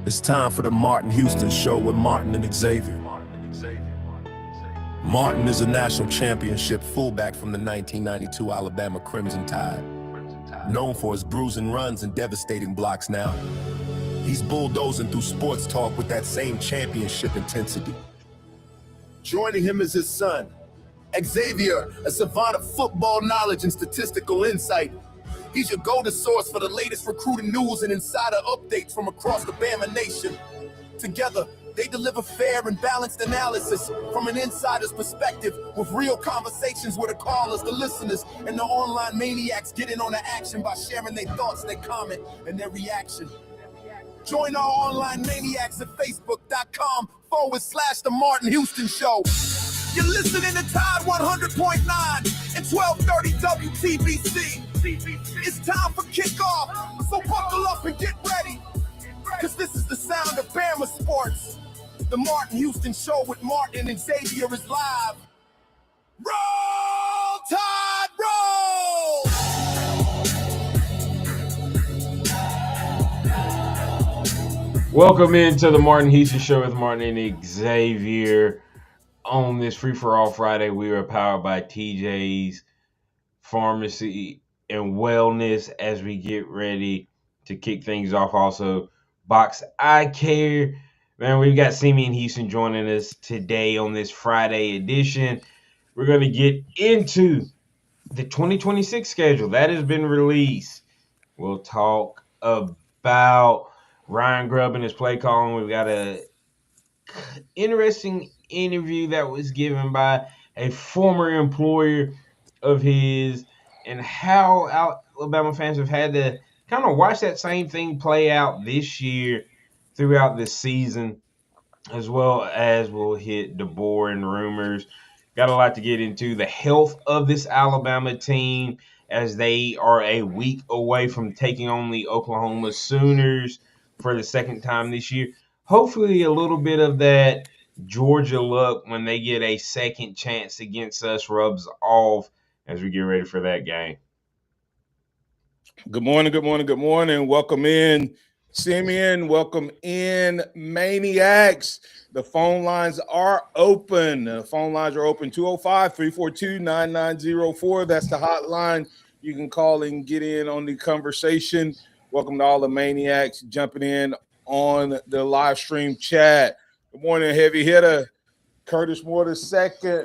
It's time for the Martin Houston Show with Martin and Xavier. Martin is a national championship fullback from the 1992 Alabama Crimson Tide. Known for his bruising runs and devastating blocks now, he's bulldozing through sports talk with that same championship intensity. Joining him is his son, Xavier, a savant of football knowledge and statistical insight. He's your go-to source for the latest recruiting news and insider updates from across the Bama Nation. Together, they deliver fair and balanced analysis from an insider's perspective with real conversations with the callers, the listeners, and the online maniacs get in on the action by sharing their thoughts, their comment, and their reaction. Join our online maniacs at facebook.com/The Martin Houston Show. You're listening to Tide 100.9 and 1230 WTBC. It's time for kickoff, so buckle up and get ready, because this is the sound of Bama sports. The Martin Houston Show with Martin and Xavier is live. Roll Tide, roll! Welcome into the Martin Houston Show with Martin and Xavier. On this Free-for-All Friday, we are powered by TJ's Pharmacy and Wellness as we get ready to kick things off. Also, Box Eye Care. Man, we've got Simi and Houston joining us today on this Friday edition. We're going to get into the 2026 schedule that has been released. We'll talk about Ryan Grubb and his play calling. We've got a interesting interview that was given by a former employer of his, and how Alabama fans have had to kind of watch that same thing play out this year throughout the season, as well as we'll hit the boring rumors. Got a lot to get into. The health of this Alabama team as they are a week away from taking on the Oklahoma Sooners for the second time this year. Hopefully a little bit of that Georgia luck when they get a second chance against us rubs off as we get ready for that game. Good morning. Welcome in, Simeon. Welcome in, Maniacs. The phone lines are open. 205-342-9904. That's the hotline. You can call and get in on the conversation. Welcome to all the Maniacs jumping in on the live stream chat. Good morning, heavy hitter. Curtis Moore II,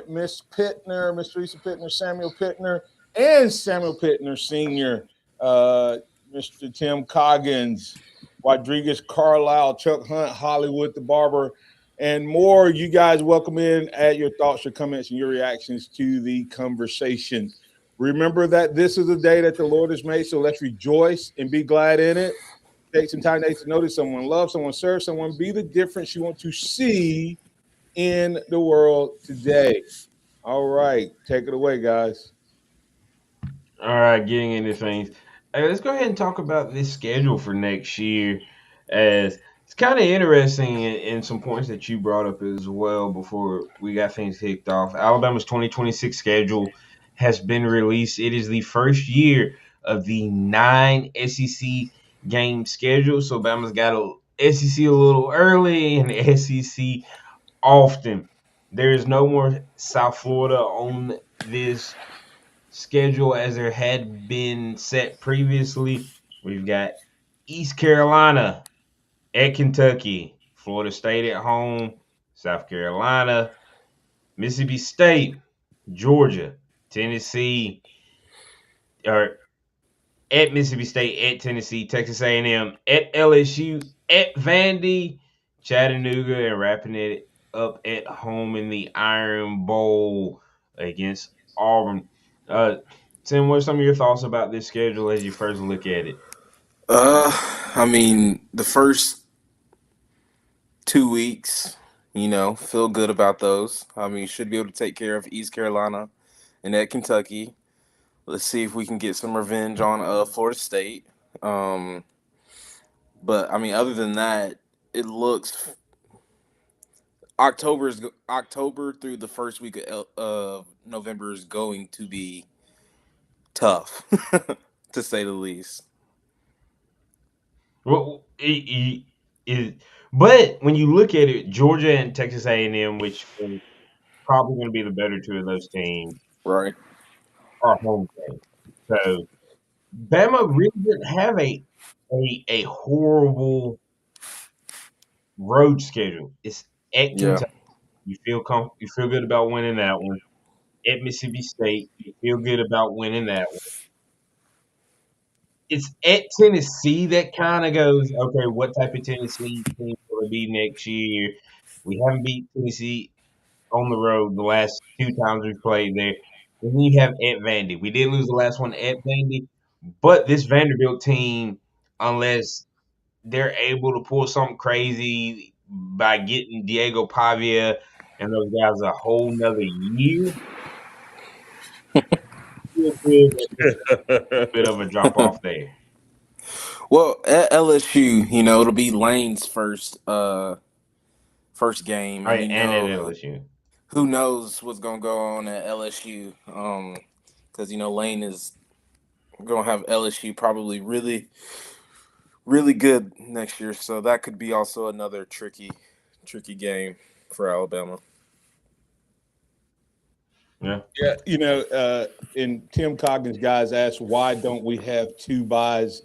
Miss Pittner, Miss Teresa Pittner, Samuel Pittner, and Samuel Pittner Sr., Mr. Tim Coggins, Rodriguez Carlisle, Chuck Hunt, Hollywood the Barber, and more. You guys welcome in, add your thoughts, your comments, and your reactions to the conversation. Remember that this is a day that the Lord has made, so let's rejoice and be glad in it. Take some time to notice someone, love someone, serve someone, be the difference you want to see in the world today. All right, take it away, guys. All right, getting into things. Hey, let's go ahead and talk about this schedule for next year. As it's kind of interesting in some points that you brought up as well before we got things kicked off. Alabama's 2026 schedule has been released. It is the first year of the 9 SEC game schedule. So Bama's got a SEC a little early and SEC often. There is no more South Florida on this schedule as there had been set previously. We've got East Carolina at Kentucky, Florida State at home, South Carolina, Mississippi State, Georgia, Tennessee, or at Mississippi State, at Tennessee, Texas A&M, at LSU, at Vandy, Chattanooga, and wrapping it up at home in the Iron Bowl against Auburn. Uh, Tim, what are some of your thoughts about this schedule as you first look at it? I mean, the first 2 weeks, feel good about those. I mean, should be able to take care of East Carolina and at Kentucky. Let's see if we can get some revenge on Florida State. Um, but I mean, other than that, it looks October through the first week of November is going to be tough, to say the least. Well, but when you look at it, Georgia and Texas A&M, which are probably going to be the better two of those teams, Right. are home games. So Bama really didn't have a horrible road schedule. It's at Yeah. Kentucky. You feel good about winning that one. At Mississippi State, you feel good about winning that one. It's at Tennessee that kind of goes, okay, what type of Tennessee team will it be next year? We haven't beat Tennessee on the road the last two times we played there. And then you have at Vandy. We did lose the last one at Vandy, but this Vanderbilt team, unless they're able to pull something crazy by getting Diego Pavia and those guys a whole nother year, feel good that there's a bit of a drop off there. Well, at LSU, it'll be Lane's first game, All and right, and at LSU. who knows what's gonna go on at LSU? Because Lane is gonna have LSU probably really, really good next year, so that could be also another tricky game for Alabama. Yeah. Yeah, and Tim Coggins guys asked why don't we have two buys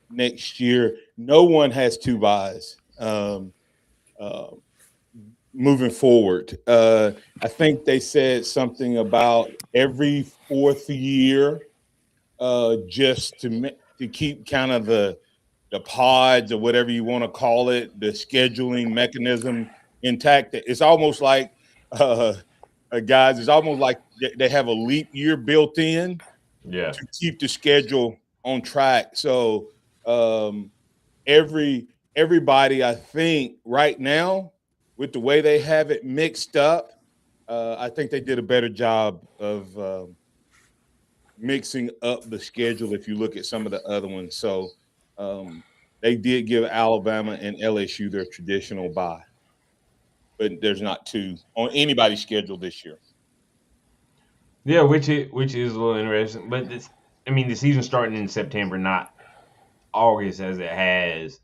next year? No one has two buys uh, moving forward. I think they said something about every fourth year, just to keep kind of the pods or whatever you want to call it, the scheduling mechanism intact. It's almost like guys, it's almost like they have a leap year built in Yeah. to keep the schedule on track. So everybody, I think, right now, with the way they have it mixed up, I think they did a better job of mixing up the schedule. If you look at some of the other ones, so they did give Alabama and LSU their traditional bye, but there's not two on anybody's schedule this year. Yeah, which is a little interesting. But the season starting in September, not August as it has,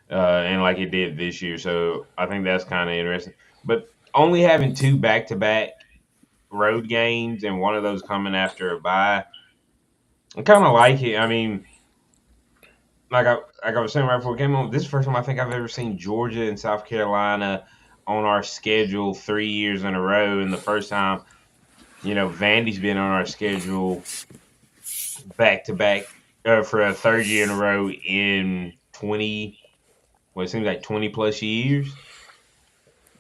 and like it did this year. So I think that's kind of interesting. But only having two back to back road games and one of those coming after a bye, I kind of like it. I mean, like I was saying right before we came on, this is the first time I think I've ever seen Georgia and South Carolina on our schedule 3 years in a row, and the first time Vandy's been on our schedule back to back for a third year in a row in 20, what it seems like 20 plus years.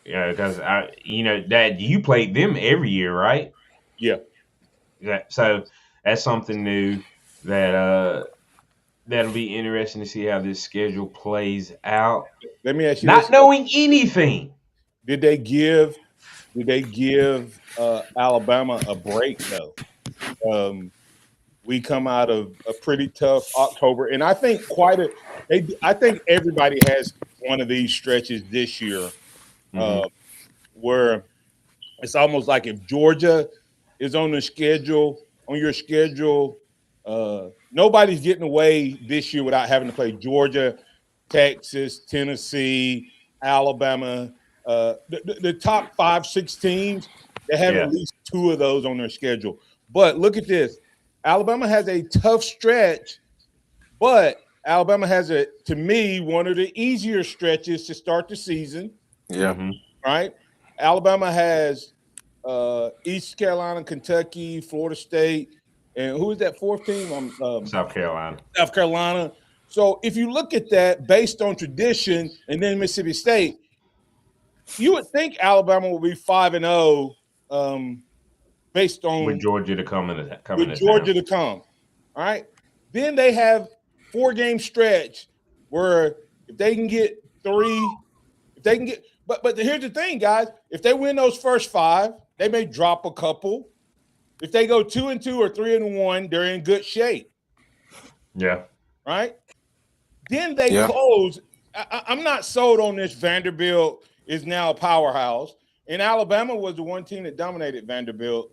Yeah, because Dad, you played them every year, right? Yeah. So that's something new that that'll be interesting to see how this schedule plays out. Let me ask you Not this: knowing anything. Did they give Alabama a break though? we come out of a pretty tough October, and I think I think everybody has one of these stretches this year where it's almost like if Georgia is on your schedule, nobody's getting away this year without having to play Georgia, Texas, Tennessee, Alabama. The top 5-6 teams, they have at least 2 of those on their schedule. But look at this. Alabama has a tough stretch, but Alabama has to me, one of the easier stretches to start the season. Yeah. Right? Alabama has East Carolina, Kentucky, Florida State, and who is that 4th team? South Carolina. South Carolina. So if you look at that based on tradition, and then Mississippi State, you would think Alabama will be 5-0 based on with Georgia to come. All right. Then they have 4-game stretch where if they can get 3, but here's the thing, guys. If they win those first 5, they may drop a couple. If they go 2-2 or 3-1, they're in good shape. Yeah. Right? Then they close. I'm not sold on this. Vanderbilt is now a powerhouse. And Alabama was the one team that dominated Vanderbilt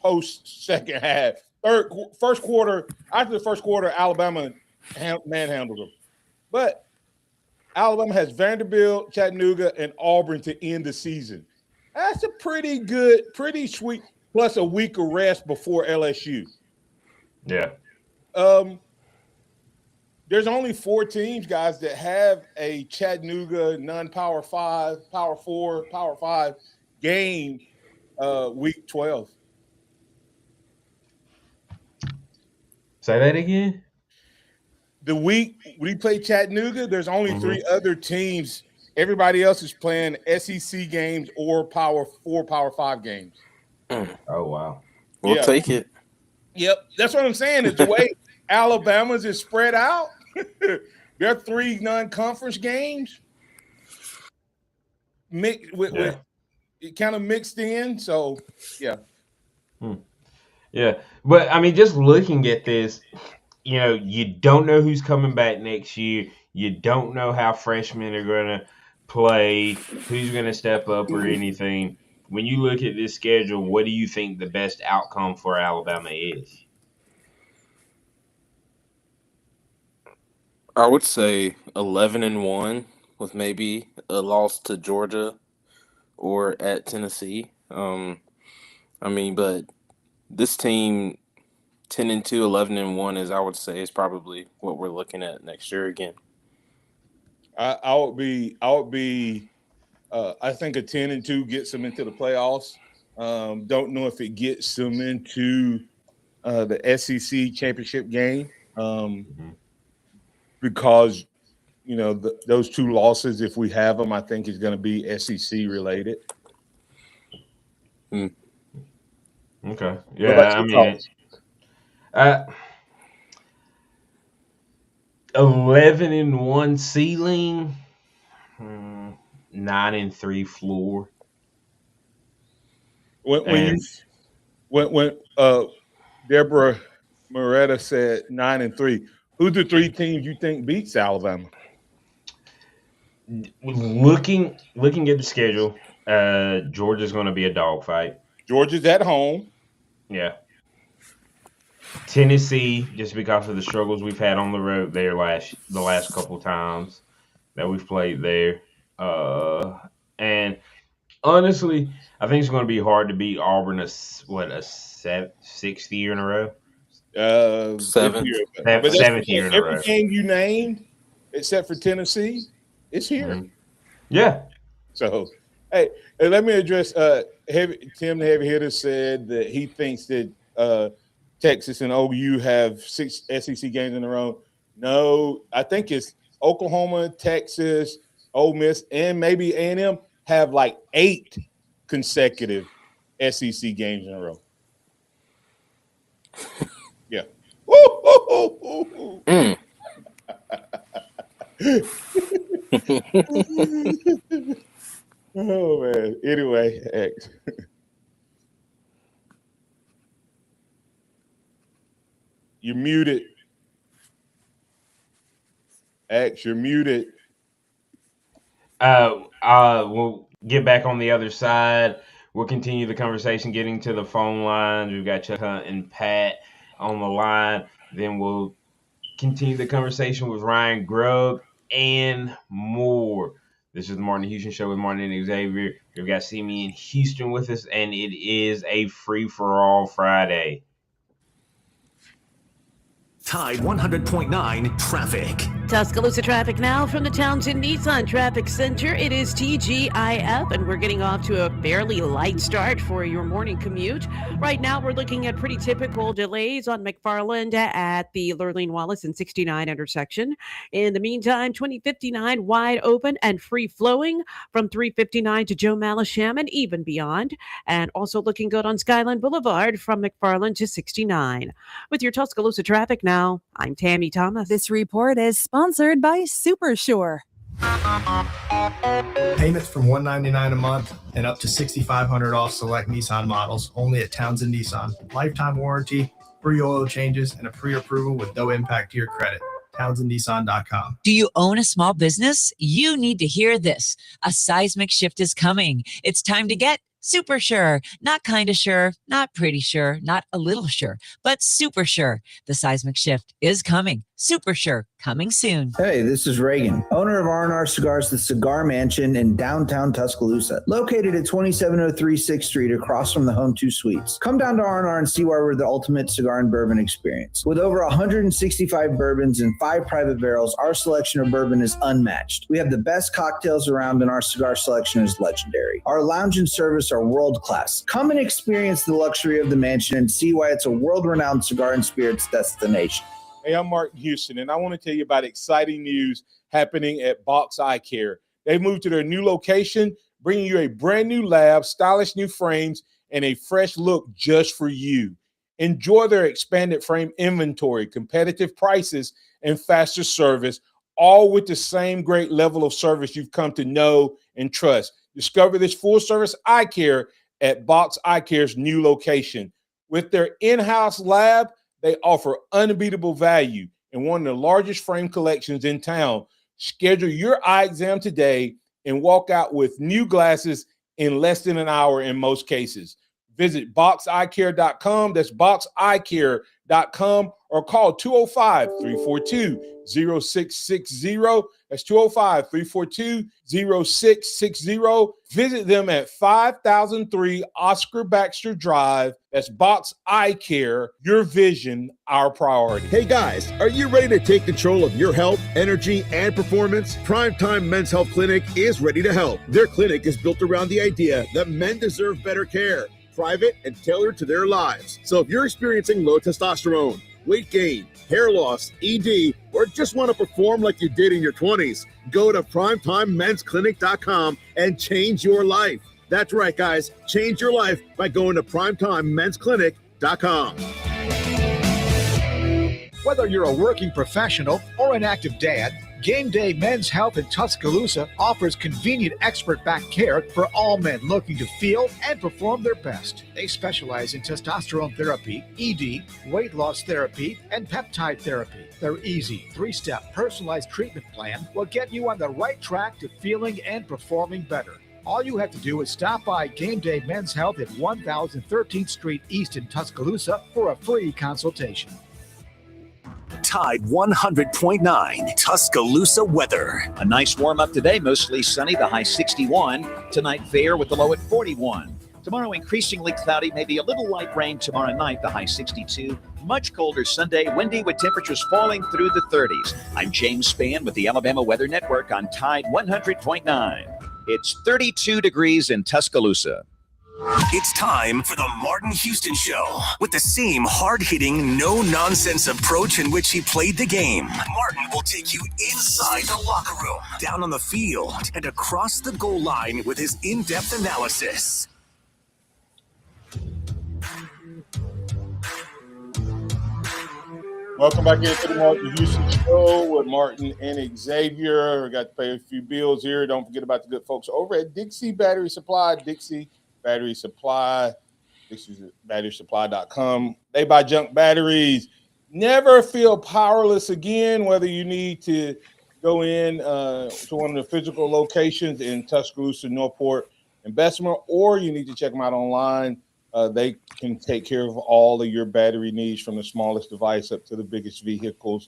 post second half. First quarter, after the first quarter, Alabama manhandled them. But Alabama has Vanderbilt, Chattanooga, and Auburn to end the season. That's a pretty good, pretty sweet, plus a week of rest before LSU. Yeah. There's only 4 teams, guys, that have a Chattanooga non-Power 5, Power 4, Power 5 game week 12. Say that again? The week we play Chattanooga, there's only 3 other teams. Everybody else is playing SEC games or Power 4, Power 5 games. Oh, wow. We'll take it. Yep. That's what I'm saying. It's the way Alabama's is spread out. There are 3 non-conference games with it kind of mixed in. So, yeah. Yeah. But, I mean, just looking at this, you don't know who's coming back next year. You don't know how freshmen are going to play, who's going to step up or anything. When you look at this schedule, what do you think the best outcome for Alabama is? I would say 11-1 with maybe a loss to Georgia or at Tennessee. But this team 10-2, 11-1 is, I would say, is probably what we're looking at next year again. I would be. I think a 10-2 gets them into the playoffs. Don't know if it gets them into the SEC championship game because those 2 losses, if we have them, I think is going to be SEC related. Okay. Yeah, I mean, 11-1 ceiling, 9-3 floor. When Deborah Moretta said 9-3, who's the 3 teams you think beats Alabama? Looking at the schedule, Georgia's going to be a dogfight. Georgia's at home. Yeah. Tennessee, just because of the struggles we've had on the road there the last couple times that we've played there. And honestly, I think it's going to be hard to beat Auburn a 6th year in a row? 7th. 7th year in a row. Every game you named, except for Tennessee, it's here. Mm-hmm. Yeah. So, hey, let me address Tim the Heavy Hitter said that he thinks that Texas and OU have 6 SEC games in a row. No, I think it's Oklahoma, Texas, Ole Miss, and maybe A&M have like 8 consecutive SEC games in a row. Yeah. Oh man. Anyway, X. you're muted. X, you're muted. We'll get back on the other side. We'll continue the conversation, getting to the phone lines. We've got Chuck Hunt and Pat on the line. Then we'll continue the conversation with Ryan Grubb and more. This is the Martin Houston Show with Martin and Xavier. We've got Simi in Houston with us, and it is a free-for-all Friday. Tide 100.9 traffic. Tuscaloosa traffic now from the Townsend Nissan Traffic Center. It is TGIF, and we're getting off to a fairly light start for your morning commute. Right now, we're looking at pretty typical delays on McFarland at the Lurleen Wallace and 69 intersection. In the meantime, 2059 wide open and free flowing from 359 to Joe Malisham and even beyond. And also looking good on Skyline Boulevard from McFarland to 69. With your Tuscaloosa traffic now, I'm Tammy Thomas. This report is sponsored by SuperSure. Payments from $199 a month and up to $6,500 off select Nissan models, only at Townsend Nissan. Lifetime warranty, free oil changes, and a pre-approval with no impact to your credit. TownsendNissan.com. Do you own a small business? You need to hear this. A seismic shift is coming. It's time to get super sure. Not kind of sure, not pretty sure, not a little sure, but super sure. The seismic shift is coming. Super sure, coming soon. Hey, this is Reagan, owner of R&R Cigars, the Cigar Mansion in downtown Tuscaloosa, located at 2703 6th Street across from the Home 2 Suites. Come down to R&R and see why we're the ultimate cigar and bourbon experience. With over 165 bourbons and 5 private barrels, our selection of bourbon is unmatched. We have the best cocktails around, and our cigar selection is legendary. Our lounge and service are world-class. Come and experience the luxury of the mansion and see why it's a world-renowned cigar and spirits destination. Hey, I'm Martin Houston, and I want to tell you about exciting news happening at Box Eye Care. They've moved to their new location, bringing you a brand new lab, stylish new frames, and a fresh look just for you. Enjoy their expanded frame inventory, competitive prices, and faster service, all with the same great level of service you've come to know and trust. Discover this full-service eye care at Box Eye Care's new location. With their in-house lab, they offer unbeatable value and one of the largest frame collections in town. Schedule your eye exam today and walk out with new glasses in less than an hour in most cases. Visit boxeyecare.com. That's boxeyecare.com, or call 205-342-0660. That's 205-342-0660. Visit them at 5003 Oscar Baxter Drive. That's Box Eye Care. Your vision, our priority. Hey guys, are you ready to take control of your health, energy, and performance? Primetime Men's Health Clinic is ready to help. Their clinic is built around the idea that men deserve better care, private and tailored to their lives. So if you're experiencing low testosterone, weight gain, hair loss, ED, or just want to perform like you did in your 20s, go to primetimemensclinic.com and change your life. That's right, guys. Change your life by going to primetimemensclinic.com. Whether you're a working professional or an active dad, Gameday Men's Health in Tuscaloosa offers convenient expert-backed care for all men looking to feel and perform their best. They specialize in testosterone therapy, ED, weight loss therapy, and peptide therapy. Their easy 3-step personalized treatment plan will get you on the right track to feeling and performing better. All you have to do is stop by Gameday Men's Health at 1013th Street East in Tuscaloosa for a free consultation. Tide 100.9 Tuscaloosa weather. A nice warm up today, mostly sunny, the high 61. Tonight fair with the low at 41. Tomorrow increasingly cloudy, maybe a little light rain tomorrow night, the high 62. Much colder Sunday, windy with temperatures falling through the 30s. I'm James Spann with the Alabama Weather Network on Tide 100.9. It's 32 degrees in Tuscaloosa. It's time for the Martin Houston Show. With the same hard-hitting, no-nonsense approach in which he played the game, Martin will take you inside the locker room, down on the field, and across the goal line with his in-depth analysis. Welcome back into the Martin Houston Show with Martin and Xavier. We got to pay a few bills here. Don't forget about the good folks over at Dixie Battery Supply. Dixie Battery Supply, DixieBatterySupply.com. They buy junk batteries. Never feel powerless again, whether you need to go in to one of the physical locations in Tuscaloosa, Northport, and Bessemer, or you need to check them out online. They can take care of all of your battery needs from the smallest device up to the biggest vehicles.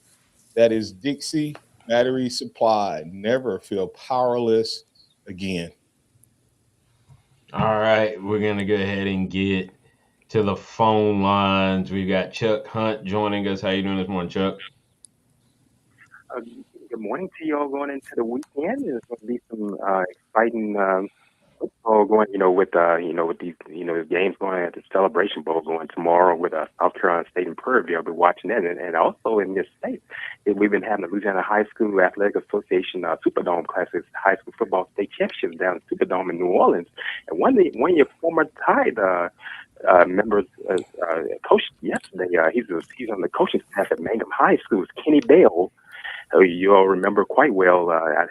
That is Dixie Battery Supply. Never feel powerless again. All right, we're gonna go ahead and get to the phone lines. We've got Chuck Hunt joining us. How you doing this morning, Chuck? Good morning to you all going into the weekend. There's going to be some exciting football going, with these, the games going at the Celebration Bowl going tomorrow with South Carolina State and Prairie View. I'll be watching that. And also in this state, we've been having the Louisiana High School Athletic Association Superdome Classic high school football state championships down at Superdome in New Orleans. And one of your former Tide members, coach yesterday, he's on the coaching staff at Mangum High School, Kenny Bell. You all remember quite well,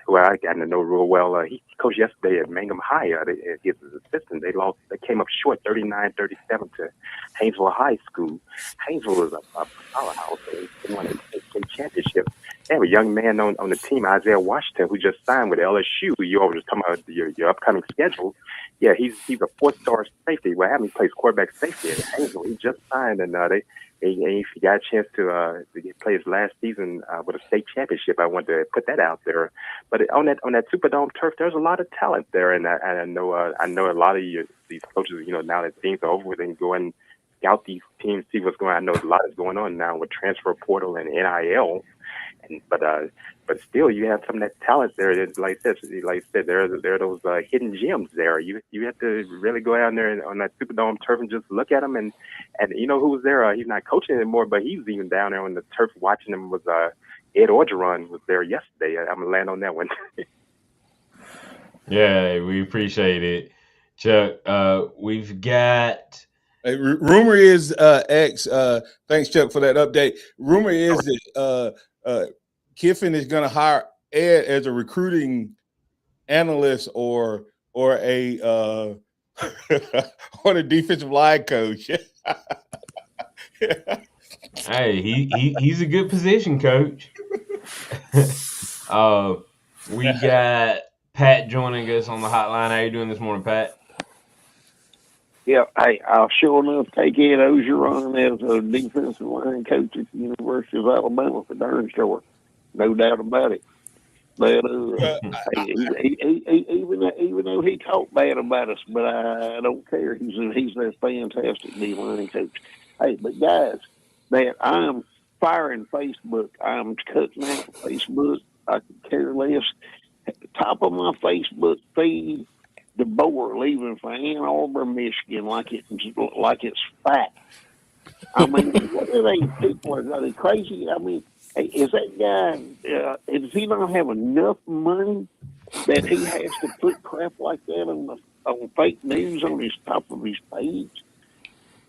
who I got to know real well. He coached yesterday at Mangum High. His assistant, they came up short 39-37 to Haynesville High School. Haynesville is a powerhouse. They won a state championship. They have a young man on the team, Isaiah Washington, who just signed with LSU. You all were just talking about your upcoming schedule. Yeah, he's a 4-star safety. What happened? He plays quarterback safety at Haynesville. He just signed, and if he got a chance to play his last season with a state championship, I wanted to put that out there. But on that Superdome turf, there's a lot of talent there, and I know a lot of these coaches, now that things are over with, and go and scout these teams, see what's going on. I know a lot is going on now with transfer portal and NIL, but still, you have some of that talent there. Like I said, there are those hidden gems there. You have to really go out there on that Superdome turf and just look at them. And you know who was there? He's not coaching anymore, but he was even down there on the turf watching them. Was Ed Orgeron was there yesterday. I'm gonna land on that one. Yeah, we appreciate it, Chuck. We've got. Rumor is X. Thanks, Chuck, for that update. Rumor is that Kiffin is going to hire Ed as a recruiting analyst or a or a defensive line coach. Hey, he's a good position coach. We got Pat joining us on the hotline. How you doing this morning, Pat? Yeah, hey, I'll sure enough take Ed Orgeron as a defensive line coach at the University of Alabama for darn sure. No doubt about it. But hey, even though he talked bad about us, but I don't care. He's a fantastic D-line coach. Hey, but guys, that I'm firing Facebook. I'm cutting out Facebook. I could care less. At the top of my Facebook feed, DeBoer leaving for Ann Arbor, Michigan, like it's fact. I mean, what are they people? Are they crazy? I mean, is that guy? Does he not have enough money that he has to put crap like that on fake news on his top of his page?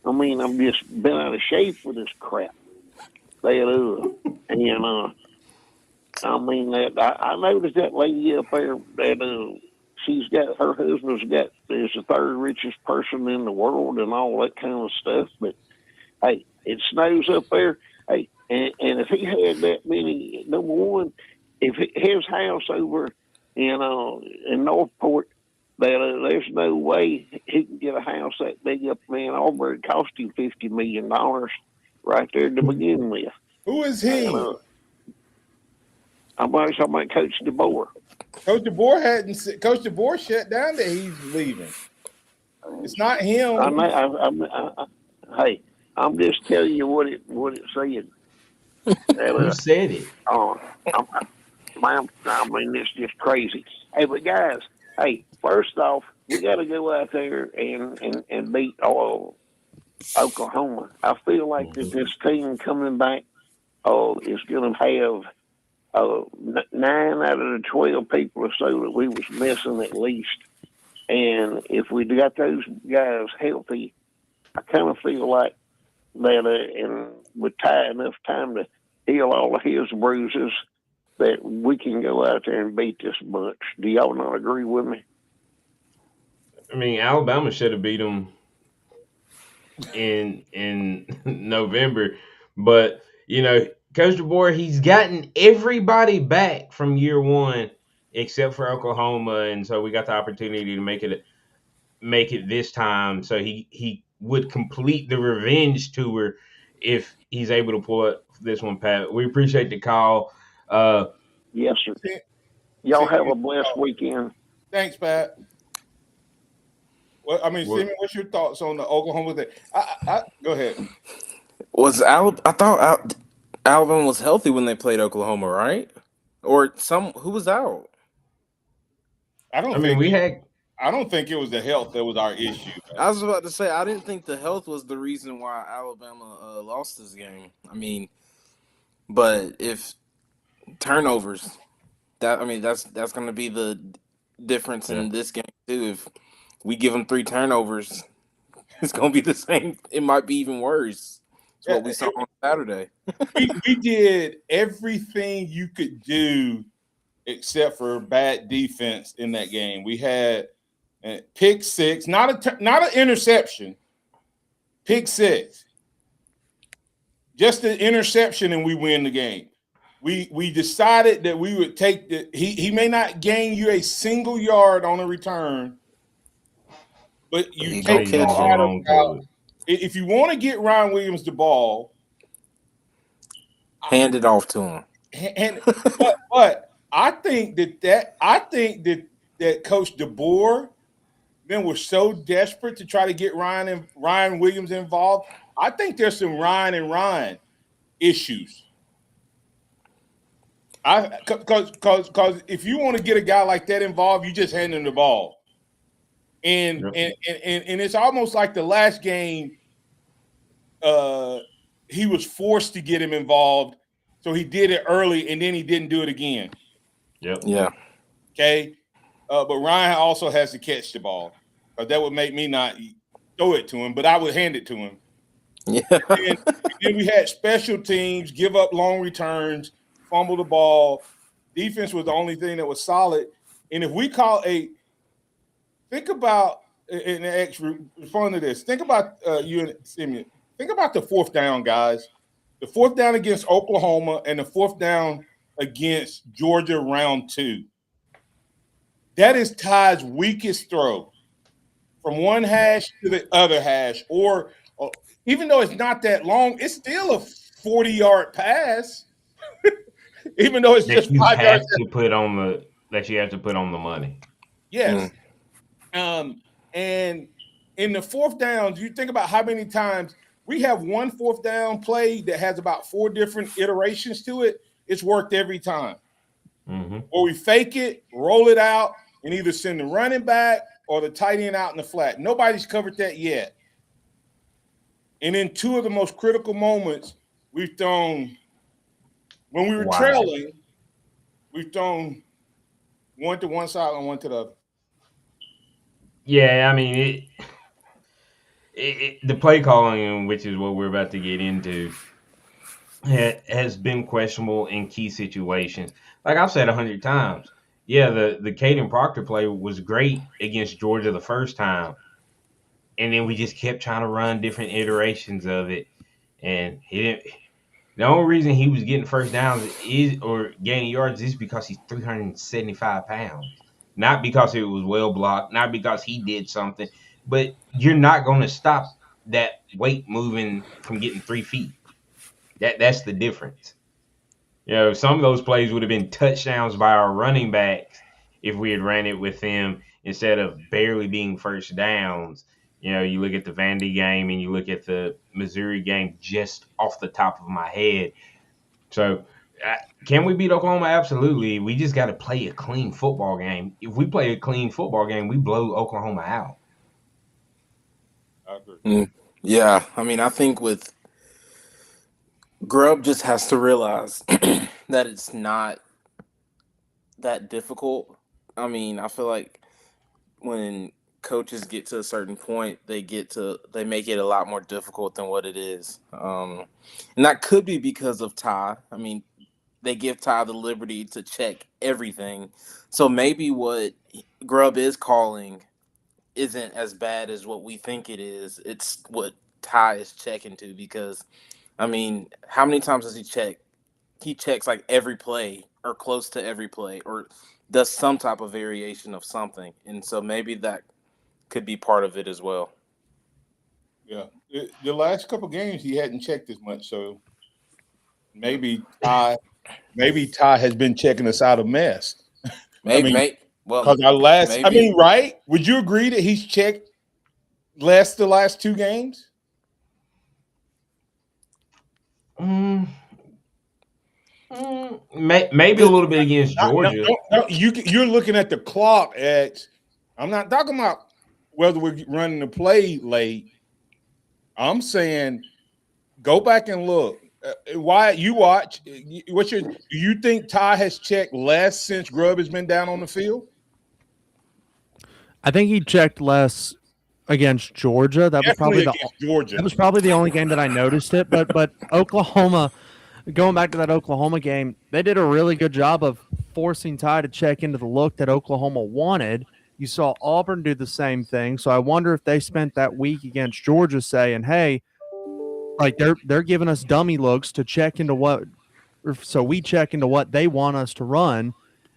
I mean, I'm just been out of shape for this crap. I mean, I noticed that lady up there that she's got her husband's got is the third richest person in the world and all that kind of stuff. But hey, it snows up there. Hey, and if he had that many, number one, if his house over in Northport, that there's no way he can get a house that big up in Ann Arbor. It cost him $50 million right there to begin with. Who is he? I'm talking about Coach DeBoer. Coach DeBoer shut down that he's leaving. It's not him. Hey, I'm just telling you what it said. Who said it? I mean, it's just crazy. Hey, but guys, hey, first off, we got to go out there and beat Oklahoma. I feel like that this team coming back is going to have 9 out of the 12 people or so that we was missing at least. And if we got those guys healthy, I kind of feel like that, and with enough time to heal all of his bruises, that we can go out there and beat this bunch. Do y'all not agree with me? I mean, Alabama should have beat them in November, but Coach DeBoer, he's gotten everybody back from year one except for Oklahoma, and so we got the opportunity to make it this time. So he would complete the revenge tour if he's able to pull this one, Pat. We appreciate the call. Yes, sir. See- Y'all see- have a blessed weekend. Thanks, Pat. Well, I mean, Well- Simeon, what's your thoughts on the Oklahoma thing? Go ahead. I thought Alabama was healthy when they played Oklahoma, right? Or who was out? I don't think it was the health that was our issue. I was about to say I didn't think the health was the reason why Alabama lost this game. I mean, but if turnovers, that's going to be the difference in this game too. If we give them 3 turnovers, it's going to be the same. It might be even worse. It's what we saw on Saturday. we did everything you could do except for bad defense in that game. We had pick six, not an interception, pick six. Just an interception and we win the game. We decided that we would take he may not gain you a single yard on a return, but you take the out. If you want to get Ryan Williams the ball, hand it off to him. But I think that Coach DeBoer then was so desperate to try to get Ryan Williams involved. I think there's some Ryan issues. Because if you want to get a guy like that involved, you just hand him the ball. And it's almost like the last game, he was forced to get him involved. So he did it early, and then he didn't do it again. Yep. Yeah. Okay. But Ryan also has to catch the ball. That would make me not throw it to him, but I would hand it to him. Yeah. And then we had special teams give up long returns, fumble the ball. Defense was the only thing that was solid. And if we think about, and X, respond to this. Think about you and Simeon. Think about the 4th down, guys. The 4th down against Oklahoma and the 4th down against Georgia round 2. That is Ty's weakest throw. From one hash to the other hash. Or even though it's not that long, it's still a 40-yard pass. Even though it's just 5 yards. That you have to put on the money. Yes. And in the 4th downs, you think about how many times we have one 4th down play that has about 4 different iterations to it. It's worked every time. Mm-hmm. Or we fake it, roll it out, and either send the running back or the tight end out in the flat. Nobody's covered that yet. And in 2 of the most critical moments, we've thrown, when we were trailing, we've thrown one to one side and one to the other. Yeah, I mean, the play calling, which is what we're about to get into, has been questionable in key situations. Like I've said 100 times, yeah, the Caden Proctor play was great against Georgia the first time, and then we just kept trying to run different iterations of it, and he didn't. The only reason he was getting first downs or gaining yards is because he's 375 pounds. Not because it was well blocked, not because he did something, but you're not going to stop that weight moving from getting 3 feet. That's the difference. Some of those plays would have been touchdowns by our running backs if we had ran it with them instead of barely being first downs. You look at the Vandy game and you look at the Missouri game just off the top of my head. So can we beat Oklahoma? Absolutely. We just got to play a clean football game. If we play a clean football game, we blow Oklahoma out. I agree. Yeah. I mean, I think with Grubb just has to realize that it's not that difficult. I mean, I feel like when coaches get to a certain point, they make it a lot more difficult than what it is. And that could be because of Ty. I mean, they give Ty the liberty to check everything. So maybe what Grubb is calling isn't as bad as what we think it is. It's what Ty is checking to, because I mean, how many times does he check? He checks like every play or close to every play or does some type of variation of something. And so maybe that could be part of it as well. Yeah. The last couple games he hadn't checked as much, so maybe Ty has been checking us out of mess. Maybe, because right? Would you agree that he's checked less the last two games? Maybe a little bit against Georgia. You're looking at the clock I'm not talking about whether we're running the play late. I'm saying go back and look. Why you watch? Do you think Ty has checked less since Grubb has been down on the field? I think he checked less against Georgia. That was probably the only game that I noticed it. But Oklahoma, going back to that Oklahoma game, they did a really good job of forcing Ty to check into the look that Oklahoma wanted. You saw Auburn do the same thing. So I wonder if they spent that week against Georgia saying, hey, like they're giving us dummy looks to check into so we check into what they want us to run.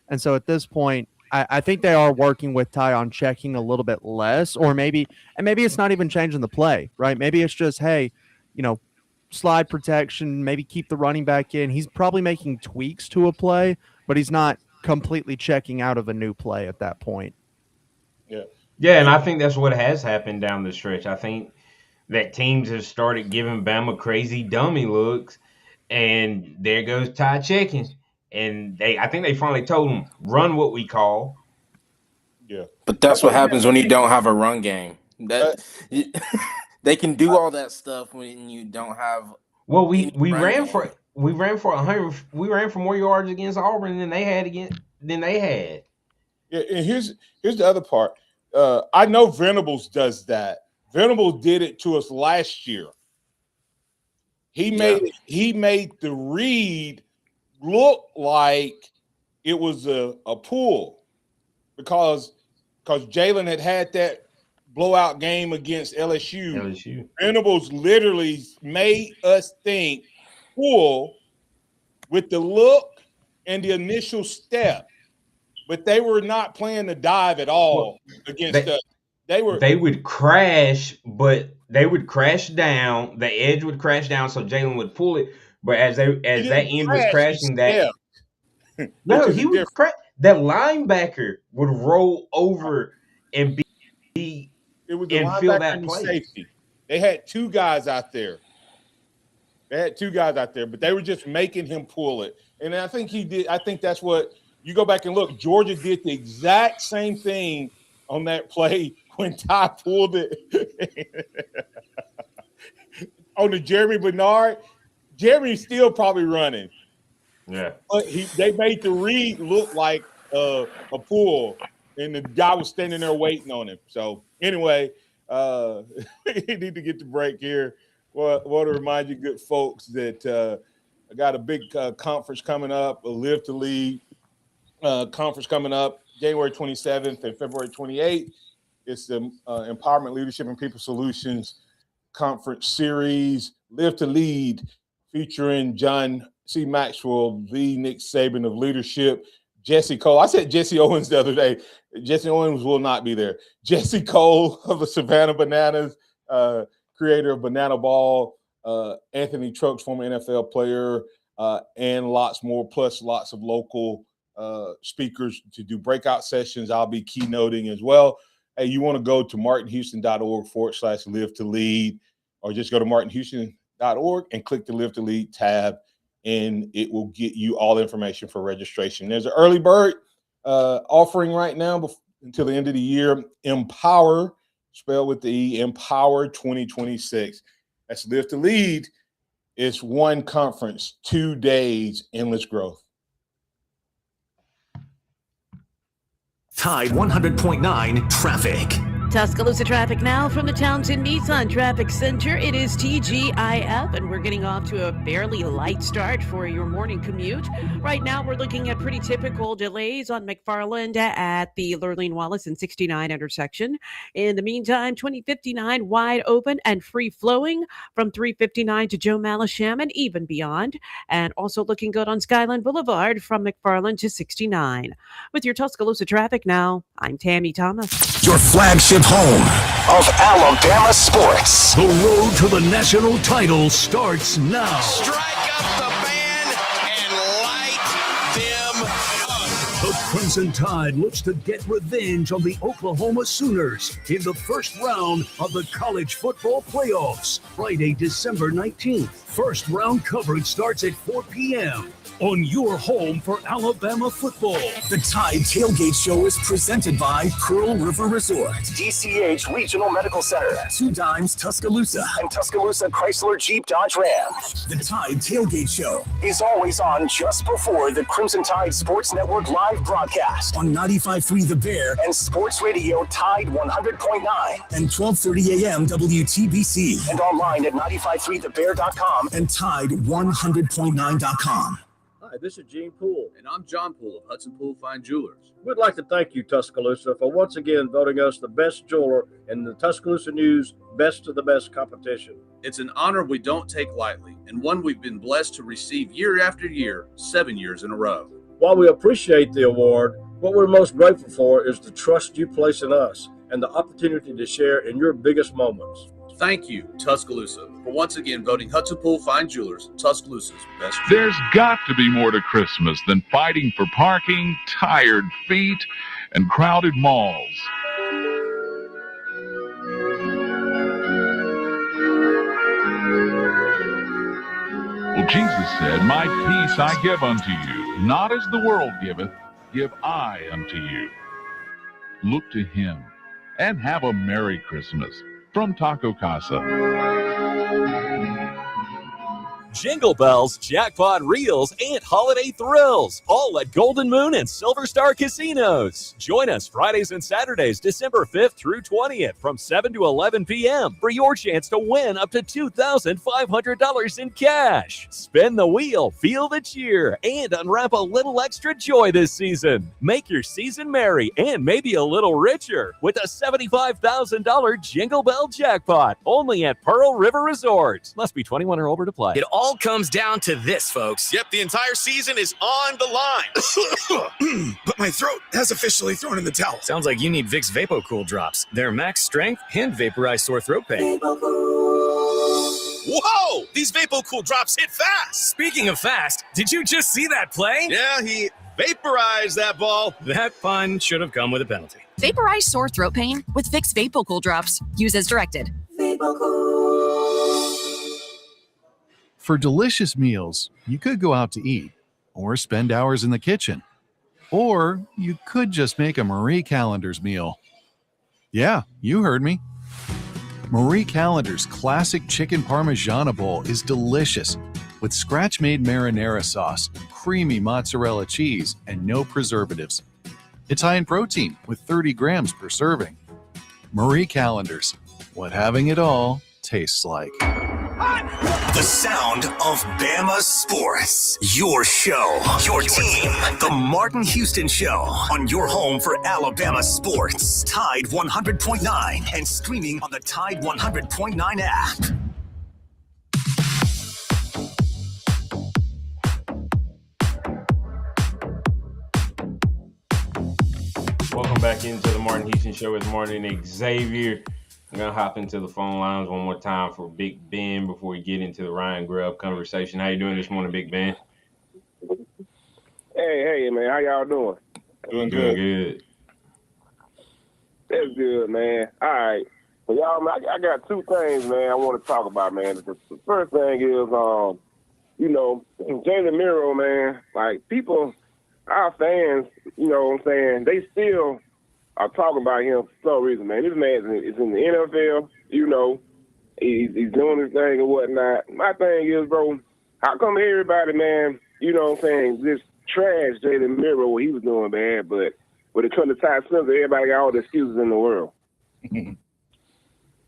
And so at this point, I think they are working with Ty on checking a little bit less, or maybe it's not even changing the play, right? Maybe it's just, hey, slide protection, maybe keep the running back in. He's probably making tweaks to a play, but he's not completely checking out of a new play at that point. Yeah, and I think that's what has happened down the stretch. I think that teams have started giving Bama crazy dummy looks, and there goes Ty checking. And I think they finally told him, run what we call. Yeah. But that's what happens when you don't have a run game. They can do all that stuff when you don't have. Well, we ran for 100. We ran for more yards against Auburn than they had. Yeah, and here's the other part. I know Venables does that. Venables did it to us last year. He made the read look like it was a pull because Jalen had that blowout game against LSU. Venables literally made us think pull with the look and the initial step, but they were not playing the dive at all against us. They would crash, but they would crash down. The edge would crash down, so Jalen would pull it. But as that end was crashing, he would crash. That linebacker would roll over and be it was the and feel linebacker that and the play. safety. They had two guys out there. But they were just making him pull it. And I think he did. I think that's what you go back and look. Georgia did the exact same thing on that play when Ty pulled it on the Jeremy Bernard. Jeremy's still probably running. Yeah. But they made the read look like a pull, and the guy was standing there waiting on him. So anyway, we need to get the break here. Well, I want to remind you, good folks, that I got a big conference coming up, a Live to Lead conference coming up January 27th and February 28th. It's the Empowerment, Leadership, and People Solutions Conference Series, Live to Lead, featuring John C. Maxwell, the Nick Saban of leadership, Jesse Cole. I said Jesse Owens the other day. Jesse Owens will not be there. Jesse Cole of the Savannah Bananas, creator of Banana Ball, Anthony Trucks, former NFL player, and lots more, plus lots of local speakers to do breakout sessions. I'll be keynoting as well. Hey, you want to go to martinhouston.org/live to lead, or just go to martinhouston.org and click the Live to Lead tab, and it will get you all the information for registration. There's an early bird offering right now until the end of the year. Empower, spelled with the E, Empower 2026. That's Live to Lead. It's one conference, 2 days, endless growth. Tide 100.9 traffic. Tuscaloosa traffic now from the Townsend Nissan Traffic Center. It is TGIF, and we're getting off to a fairly light start for your morning commute. Right now, we're looking at pretty typical delays on McFarland at the Lurleen Wallace and 69 intersection. In the meantime, 2059 wide open and free flowing from 359 to Joe Malisham and even beyond. And also looking good on Skyline Boulevard from McFarland to 69. With your Tuscaloosa traffic now, I'm Tammy Thomas. Your flagship home of Alabama sports. The road to the national title starts now. Strike up the band and light them up. The Crimson Tide looks to get revenge on the Oklahoma Sooners in the first round of the college football playoffs. Friday, December 19th. First round coverage starts at 4 p.m. on your home for Alabama football. The Tide Tailgate Show is presented by Pearl River Resort, DCH Regional Medical Center, 2 Dimes Tuscaloosa, and Tuscaloosa Chrysler Jeep Dodge Ram. The Tide Tailgate Show is always on just before the Crimson Tide Sports Network live broadcast on 95.3 The Bear and Sports Radio Tide 100.9 and 12:30 a.m. WTBC, and online at 953thebear.com and Tide100.9.com. Hi, this is Gene Poole, and I'm John Poole of Hudson Poole Fine Jewelers. We'd like to thank you, Tuscaloosa, for once again voting us the best jeweler in the Tuscaloosa News Best of the Best competition. It's an honor we don't take lightly, and one we've been blessed to receive year after year, 7 years in a row. While we appreciate the award, what we're most grateful for is the trust you place in us and the opportunity to share in your biggest moments. Thank you, Tuscaloosa, for once again voting Hudson Poole Fine Jewelers Tuscaloosa's best jeweler. There's got to be more to Christmas than fighting for parking, tired feet, and crowded malls. Well, Jesus said, "My peace I give unto you, not as the world giveth, give I unto you." Look to him and have a Merry Christmas from Taco Casa. Jingle bells, jackpot reels, and holiday thrills, all at Golden Moon and Silver Star Casinos. Join us Fridays and Saturdays, December 5th through 20th from 7 to 11 p.m. for your chance to win up to $2,500 in cash. Spin the wheel, feel the cheer, and unwrap a little extra joy this season. Make your season merry and maybe a little richer with a $75,000 Jingle Bell jackpot only at Pearl River Resort. Must be 21 or over to play. It all comes down to this, folks. Yep, the entire season is on the line. But my throat has officially thrown in the towel. Sounds like you need Vicks VapoCool drops. They're max strength and vaporize sore throat pain. Whoa! These VapoCool drops hit fast. Speaking of fast, did you just see that play? Yeah, he vaporized that ball. That pun should have come with a penalty. Vaporize sore throat pain with Vicks VapoCool drops. Use as directed. For delicious meals, you could go out to eat or spend hours in the kitchen. Or you could just make a Marie Callender's meal. Yeah, you heard me. Marie Callender's classic chicken parmigiana bowl is delicious with scratch-made marinara sauce, creamy mozzarella cheese, and no preservatives. It's high in protein with 30 grams per serving. Marie Callender's, what having it all tastes like. The sound of Bama sports. Your show, your team. The Martin Houston Show on your home for Alabama sports. Tide 100.9 and streaming on the Tide 100.9 app. Welcome back into the Martin Houston Show with Martin and Xavier. I'm going to hop into the phone lines one more time for Big Ben before we get into the Ryan Grubb conversation. How you doing this morning, Big Ben? Hey, man. How y'all doing? Doing good. That's good, man. All right. So, y'all, man, I got two things, man, I want to talk about, man. The first thing is, Jalen Miro, man, like, people, our fans, you know what I'm saying, they still are talking about him for some reason, man. This man is in the NFL, he's doing his thing and whatnot. My thing is, bro, how come everybody, man, you know what I'm saying, just trash Jalen Miro what he was doing, man, but when it comes to Ty Smith, everybody got all the excuses in the world.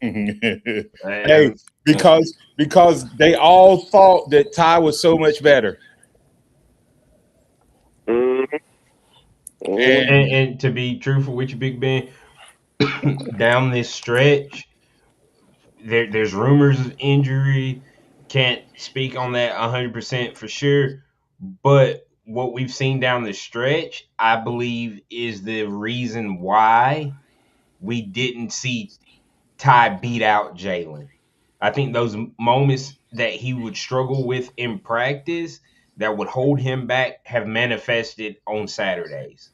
Hey, because they all thought that Ty was so much better. And to be truthful with you, Big Ben, down this stretch, there's rumors of injury. Can't speak on that 100% for sure. But what we've seen down the stretch, I believe, is the reason why we didn't see Ty beat out Jalen. I think those moments that he would struggle with in practice that would hold him back have manifested on Saturdays.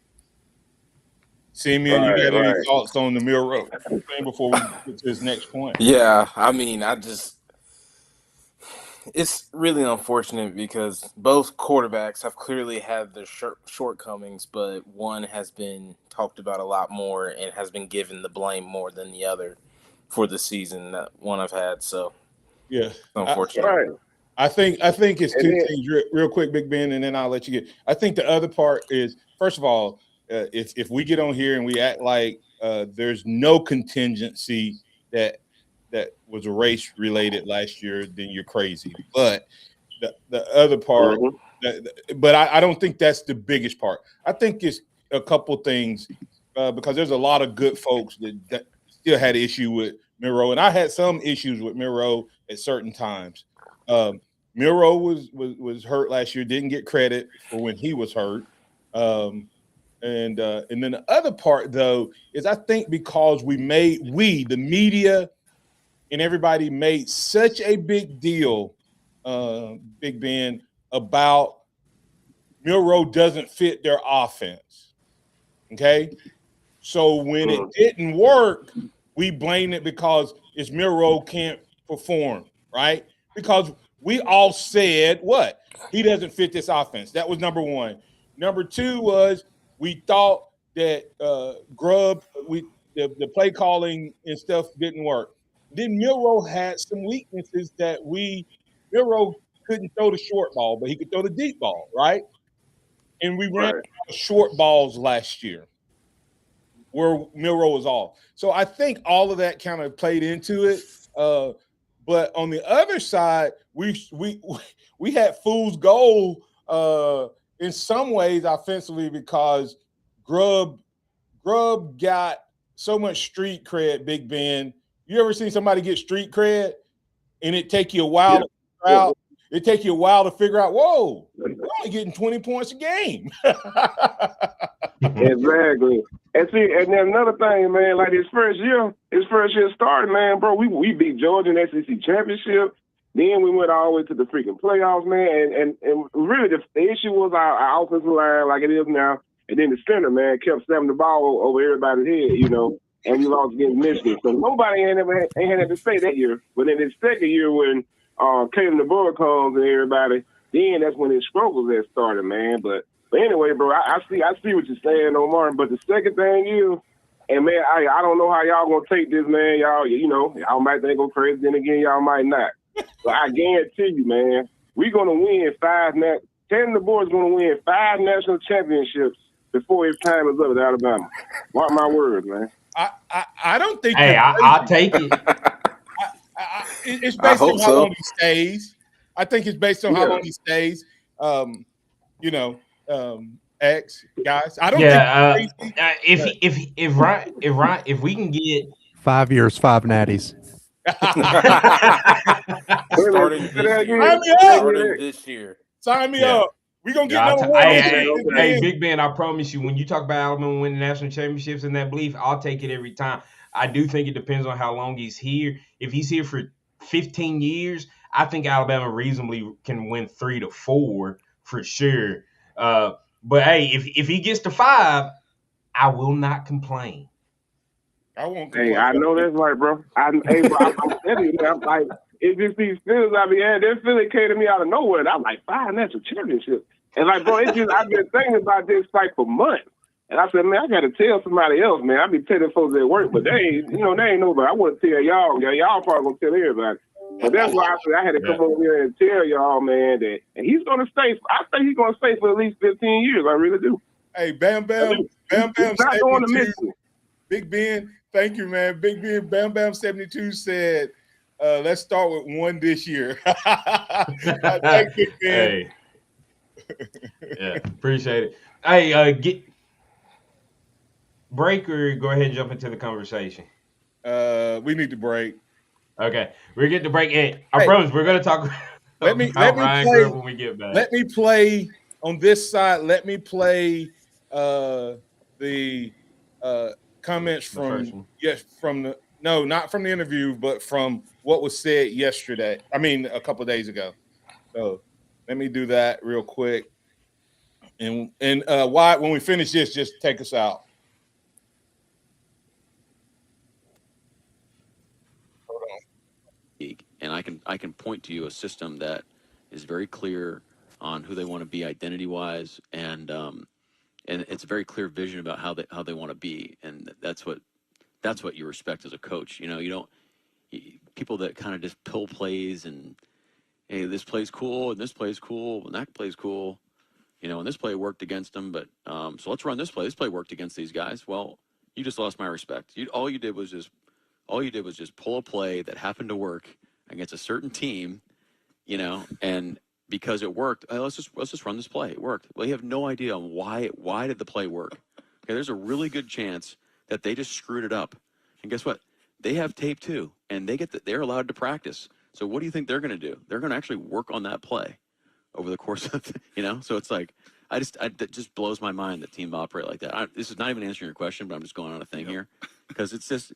Simeon, you got any thoughts on the Miro thing before we get to his next point? Yeah, I mean, it's really unfortunate because both quarterbacks have clearly had their shortcomings, but one has been talked about a lot more and has been given the blame more than the other for the season that one I've had. So, yeah, unfortunate. I think it's two things real quick, Big Ben, and then I'll let you get. I think the other part is, first of all, if we get on here and we act like there's no contingency that was race related last year, then you're crazy. But the other part, but I don't think that's the biggest part. I think it's a couple things because there's a lot of good folks that still had issue with Miro, and I had some issues with Miro at certain times. Miro was hurt last year, didn't get credit for when he was hurt. And then the other part, though, is I think because we, the media and everybody made such a big deal, Big Ben, about Miro doesn't fit their offense. Okay? So when it didn't work, we blamed it because it's Miro can't perform, right? Because we all said what? He doesn't fit this offense. That was number one. Number two was we thought that the play calling and stuff didn't work. Then Miro had some weaknesses that Miro couldn't throw the short ball, but he could throw the deep ball, right? And we ran out of short balls last year where Miro was off. So I think all of that kind of played into it. But on the other side, we had fool's gold in some ways offensively because Grubb got so much street cred, Big Ben. You ever seen somebody get street cred and it take you a while to figure out? It take you a while to figure out, whoa, we're only getting 20 points a game. Exactly. And see, and then another thing, man, like his first year started, man, bro, we beat Georgia in the SEC championship. Then we went all the way to the freaking playoffs, man. And really the issue was our offensive line like it is now. And then the center, man, kept slamming the ball over everybody's head, you know, and we lost against Michigan. So nobody ain't had to say that year. But then the second year when Caleb DeBoer comes and everybody, then that's when his struggles had started, man. But anyway, bro, I see what you're saying, Martin. But the second thing is, and man, I don't know how y'all gonna take this, man. Y'all might think I'm crazy, then again, y'all might not. But I guarantee you, man, we're gonna win Caleb DeBoer is gonna win 5 national championships before his time is up at Alabama. Mark my words, man. I don't think. Hey, I'll take it. It's based on how long he stays. I think it's based on how long he stays. X guys. I don't think. If we can get 5 years, 5 natties. Starting this year. Sign me up. We're going to get number one. Hey, Big Ben, I promise you, when you talk about Alabama winning national championships and that belief, I'll take it every time. I do think it depends on how long he's here. If he's here for 15 years, I think Alabama reasonably can win 3 to 4 for sure. But, hey, if he gets to 5, I will not complain. I won't complain. Hey, I know that's right, bro. I'm telling you, man, I'm like, it's just these feelings I be having. That feeling came to me out of nowhere. And I'm like, 5 national championships. And like, bro, it's just I've been thinking about this like for months. And I said, man, I got to tell somebody else, man. I be telling folks at work, but they ain't nobody. I want to tell y'all. Y'all probably gonna tell everybody. But that's why I said I had to come over here and tell y'all, man, that and he's gonna stay. I think he's gonna stay for at least 15 years. I really do. Hey, Bam, he's not going to Michigan. Big Ben, thank you, man. Big Ben, Bam Bam 72 said, let's start with one this year. Thank Big Ben. Hey. Yeah, appreciate it. Hey, get break or go ahead and jump into the conversation. We need to break. Okay, we're getting to break. Hey, I promise we're gonna talk about Ryan play, Griff when we get back. Let me play on this side. Let me play the comments from not from the interview, but from what was said yesterday. I mean, a couple of days ago. So let me do that real quick. And why when we finish this, just take us out. And I can point to you a system that is very clear on who they want to be identity wise, and it's a very clear vision about how they want to be, and that's what you respect as a coach. You don't people that kind of just pull plays and hey, this play's cool and this play's cool and that play's cool, and this play worked against them, but so let's run this play. This play worked against these guys. Well, you just lost my respect. All you did was just pull a play that happened to work against a certain team, and because it worked, let's just run this play. It worked. Well, you have no idea why did the play work. Okay, there's a really good chance that they just screwed it up. And guess what? They have tape too, and they're allowed to practice. So what do you think they're going to do? They're going to actually work on that play over the course of, So it's like, it just blows my mind that teams operate like that. This is not even answering your question, but I'm just going on a thing here because it's just.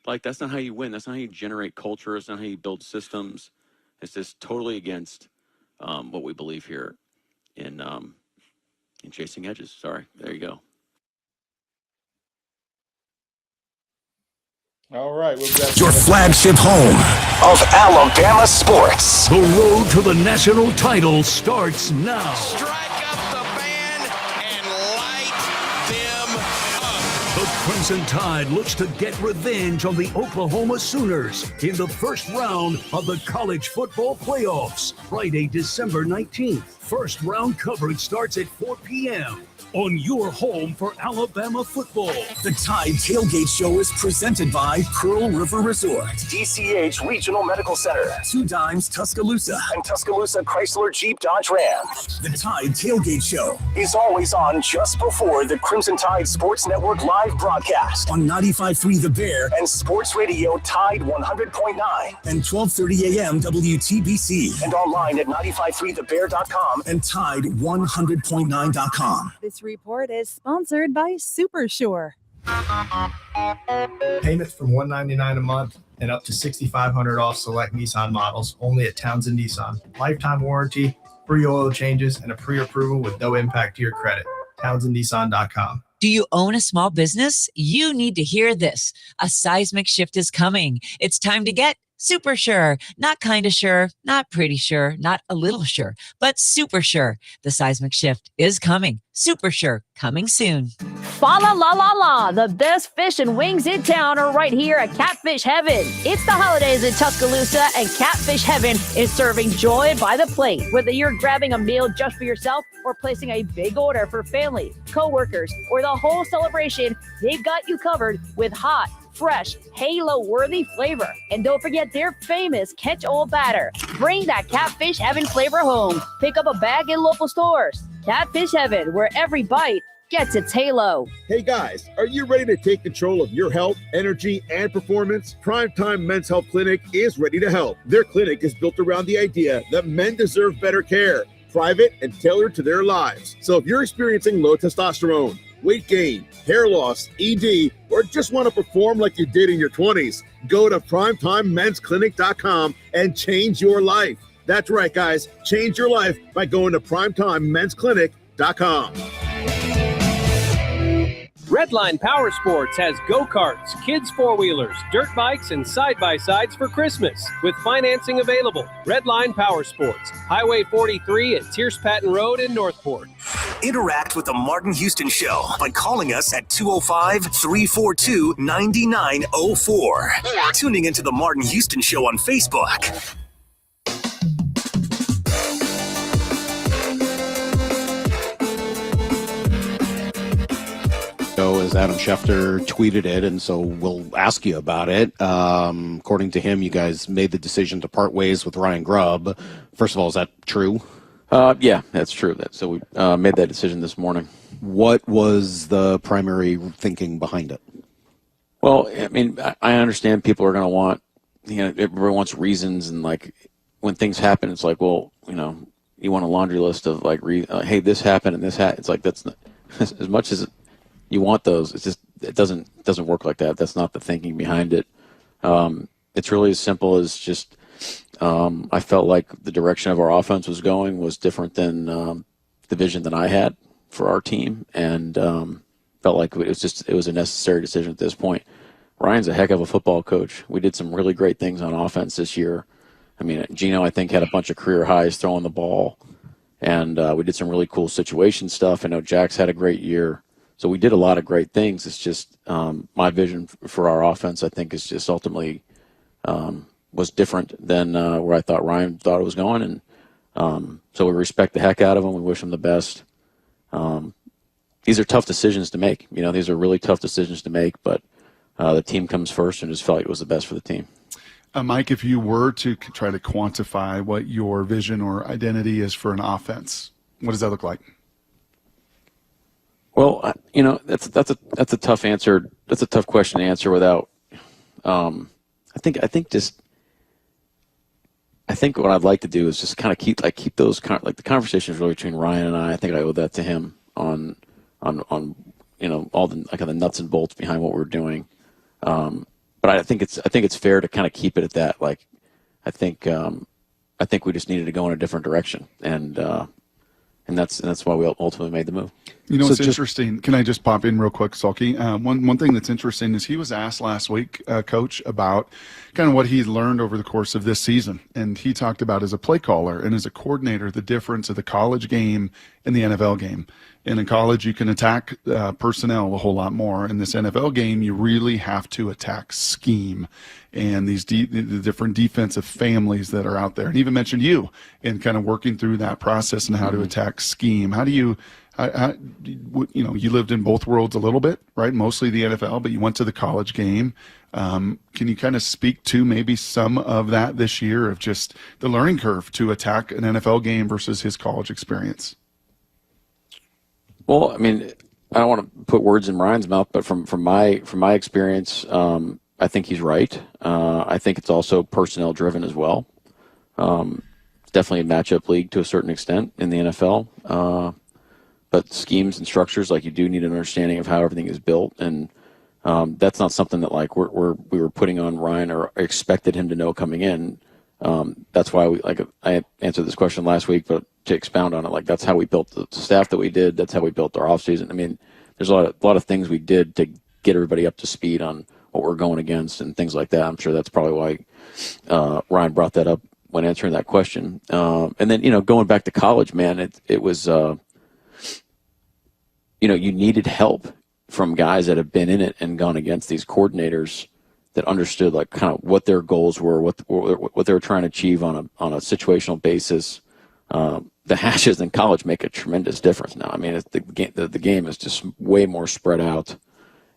Like, that's not how you win. That's not how you generate culture. It's not how you build systems. It's just totally against what we believe here in chasing edges. Sorry. There you go. All right. Your flagship home of Alabama sports. The road to the national title starts now. The Crimson Tide looks to get revenge on the Oklahoma Sooners in the first round of the college football playoffs, Friday, December 19th. First round coverage starts at 4 p.m. on your home for Alabama football. The Tide Tailgate Show is presented by Pearl River Resort, DCH Regional Medical Center, 2 Dimes Tuscaloosa, and Tuscaloosa Chrysler Jeep Dodge Ram. The Tide Tailgate Show is always on just before the Crimson Tide Sports Network live broadcast on 95.3 The Bear and Sports Radio Tide 100.9 and 12:30 a.m. WTBC, and online at 95.3thebear.com and Tide 100.9.com. This report is sponsored by SuperSure. Payments from $199 a month and up to $6,500 off select Nissan models, only at Townsend Nissan. Lifetime warranty, free oil changes, and a pre-approval with no impact to your credit. TownsendNissan.com. Do you own a small business? You need to hear this. A seismic shift is coming. It's time to get super sure. Not kind of sure, not pretty sure, not a little sure, but super sure. The seismic shift is coming. Super sure, coming soon. Fa la la la la. The best fish and wings in town are right here at Catfish Heaven. It's the holidays in Tuscaloosa, and Catfish Heaven is serving joy by the plate. Whether you're grabbing a meal just for yourself or placing a big order for family, coworkers, or the whole celebration, they've got you covered with hot, fresh, halo-worthy flavor. And don't forget their famous catch-all batter. Bring that Catfish Heaven flavor home. Pick up a bag in local stores. Catfish Heaven, where every bite gets its halo. Hey guys, are you ready to take control of your health, energy, and performance? Primetime Men's Health Clinic is ready to help. Their clinic is built around the idea that men deserve better care, private and tailored to their lives. So if you're experiencing low testosterone, weight gain, hair loss, ED, or just want to perform like you did in your 20s, go to primetimemensclinic.com and change your life. That's right, guys. Change your life by going to primetimemensclinic.com. Redline Power Sports has go-karts, kids four-wheelers, dirt bikes, and side-by-sides for Christmas with financing available. Redline Power Sports, Highway 43 at Tierce Patton Road in Northport. Interact with the Martin Houston Show by calling us at 205-342-9904 or tuning into the Martin Houston Show on Facebook. because Adam Schefter tweeted it, and so we'll ask you about it. According to him, you guys made the decision to part ways with Ryan Grubb. First of all, is that true? Yeah, that's true. So we made that decision this morning. What was the primary thinking behind it? Well, I mean, I understand people are going to want, everybody wants reasons, and like when things happen, it's like, well, you want a laundry list of like, hey, this happened and this happened. It's like that's not, as much as you want those, it's just it doesn't work like that. That's not the thinking behind it. It's really as simple as just I felt like the direction of our offense was going was different than the vision that I had for our team, and felt like it was a necessary decision at this point. Ryan's a heck of a football coach. We did some really great things on offense this year. I mean, Gino, I think, had a bunch of career highs throwing the ball, and we did some really cool situation stuff. I know Jack's had a great year. So we did a lot of great things. It's just my vision for our offense, I think, is just ultimately was different than where I thought Ryan thought it was going. And so we respect the heck out of him. We wish him the best. These are tough decisions to make. These are really tough decisions to make, but the team comes first, and just felt like it was the best for the team. Mike, if you were to try to quantify what your vision or identity is for an offense, what does that look like? Well, that's a tough answer. That's a tough question to answer without. I think what I'd like to do is just kind of keep those like the conversations really between Ryan and I. I think I owe that to him on all the like the nuts and bolts behind what we're doing. But I think it's fair to kind of keep it at that. Like, I think we just needed to go in a different direction, and that's why we ultimately made the move. It's interesting. Can I just pop in real quick, Sulky? One thing that's interesting is he was asked last week, Coach, about kind of what he learned over the course of this season, and he talked about as a play caller and as a coordinator the difference of the college game and the NFL game. And in college, you can attack personnel a whole lot more. In this NFL game, you really have to attack scheme and these the different defensive families that are out there. And he even mentioned you and kind of working through that process and how to attack scheme. How do you, you lived in both worlds a little bit, right? Mostly the NFL, but you went to the college game. Can you kind of speak to maybe some of that this year of just the learning curve to attack an NFL game versus his college experience? Well, I mean, I don't want to put words in Ryan's mouth, but from my experience, I think he's right. I think it's also personnel driven as well. Definitely a matchup league to a certain extent in the NFL. But schemes and structures, like, you do need an understanding of how everything is built, and that's not something that like we were putting on Ryan or expected him to know coming in. That's why I answered this question last week, but to expound on it, like, that's how we built the staff that we did. That's how we built our offseason. I mean, there's a lot of things we did to get everybody up to speed on what we're going against and things like that. I'm sure that's probably why Ryan brought that up when answering that question. And then, going back to college, man, it was, you needed help from guys that have been in it and gone against these coordinators that understood like kind of what their goals were, what they were trying to achieve on a situational basis. The hashes in college make a tremendous difference now. I mean, the game is just way more spread out,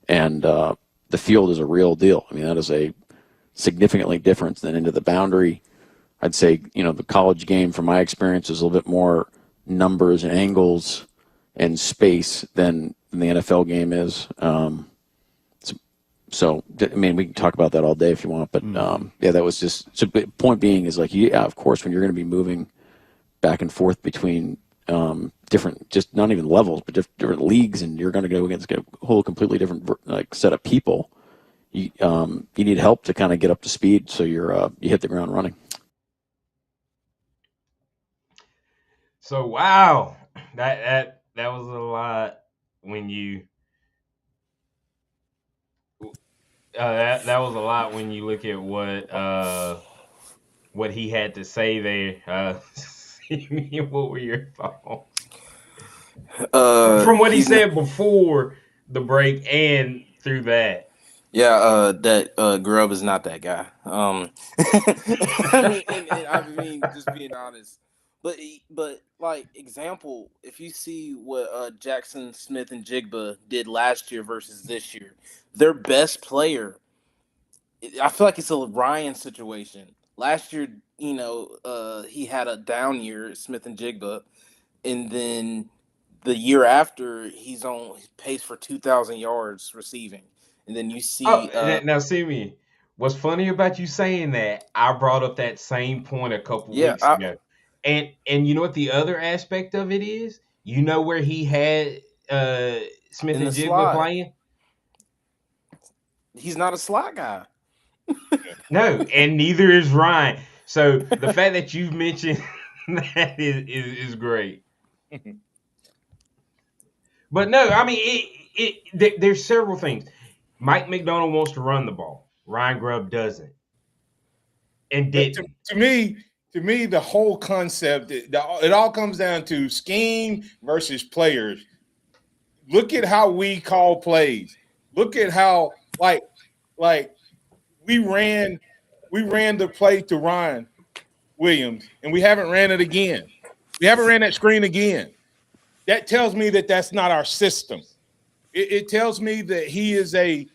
and the field is a real deal. I mean, that is a significantly different than into the boundary. I'd say, the college game, from my experience, is a little bit more numbers and angles and space than the NFL game is. So, I mean, we can talk about that all day if you want, but that was just, so point being is like, of course, when you're going to be moving back and forth between different, just not even levels, but different leagues, and you're going to go against a whole completely different set of people, you need help to kind of get up to speed so you hit the ground running. So, wow, that was a lot when you that was a lot when you look at what he had to say there. What were your thoughts from what he said before the break and through that? Yeah, that Grubb is not that guy. I mean, just being honest. But like example, if you see what Jackson Smith and Jigba did last year versus this year, their best player, I feel like it's a Ryan situation. Last year, he had a down year, Smith and Jigba, and then the year after he's on pace for 2,000 yards receiving, and then you see. Now see me. What's funny about you saying that? I brought up that same point a couple weeks ago, and you know what the other aspect of it is? You know where he had Smith and Jigba playing? He's not a slot guy. No, and neither is Ryan. So the fact that you've mentioned that is great. But no, I mean there's several things. Mike McDonald wants to run the ball. Ryan Grubb doesn't. And didn't. To me, the whole concept, it all comes down to scheme versus players. Look at how we call plays. Look at how like we ran the play to Ryan Williams, and we haven't ran it again. We haven't ran that screen again. That tells me that that's not our system. It tells me that he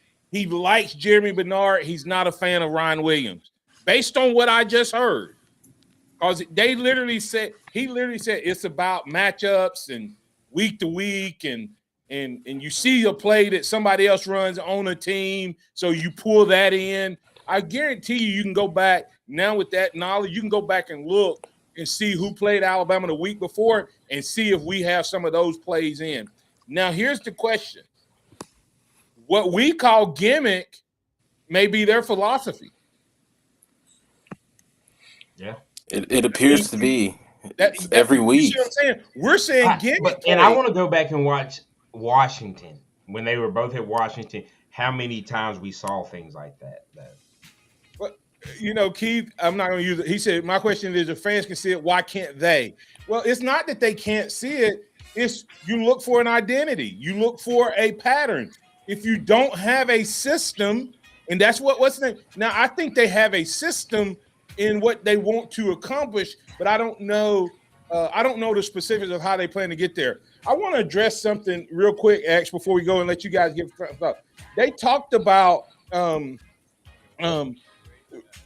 likes Jeremy Bernard. He's not a fan of Ryan Williams, based on what I just heard. Because he literally said it's about matchups and week to week, and you see a play that somebody else runs on a team, so you pull that in. I guarantee you can go back now with that knowledge. You can go back and look and see who played Alabama the week before and see if we have some of those plays in. Now, here's the question. What we call gimmick may be their philosophy. Yeah. It appears to be. That's every week. You see what I'm saying? We're saying gimmick. And I want to go back and watch Washington when they were both at Washington, how many times we saw things like that. Keith, I'm not going to use it. He said, my question is, if fans can see it, why can't they? Well, it's not that they can't see it. It's you look for an identity. You look for a pattern. If you don't have a system, and that's what's the name. Now, I think they have a system in what they want to accomplish, but I don't know. I don't know the specifics of how they plan to get there. I want to address something real quick, X, before we go and let you guys get up. They talked about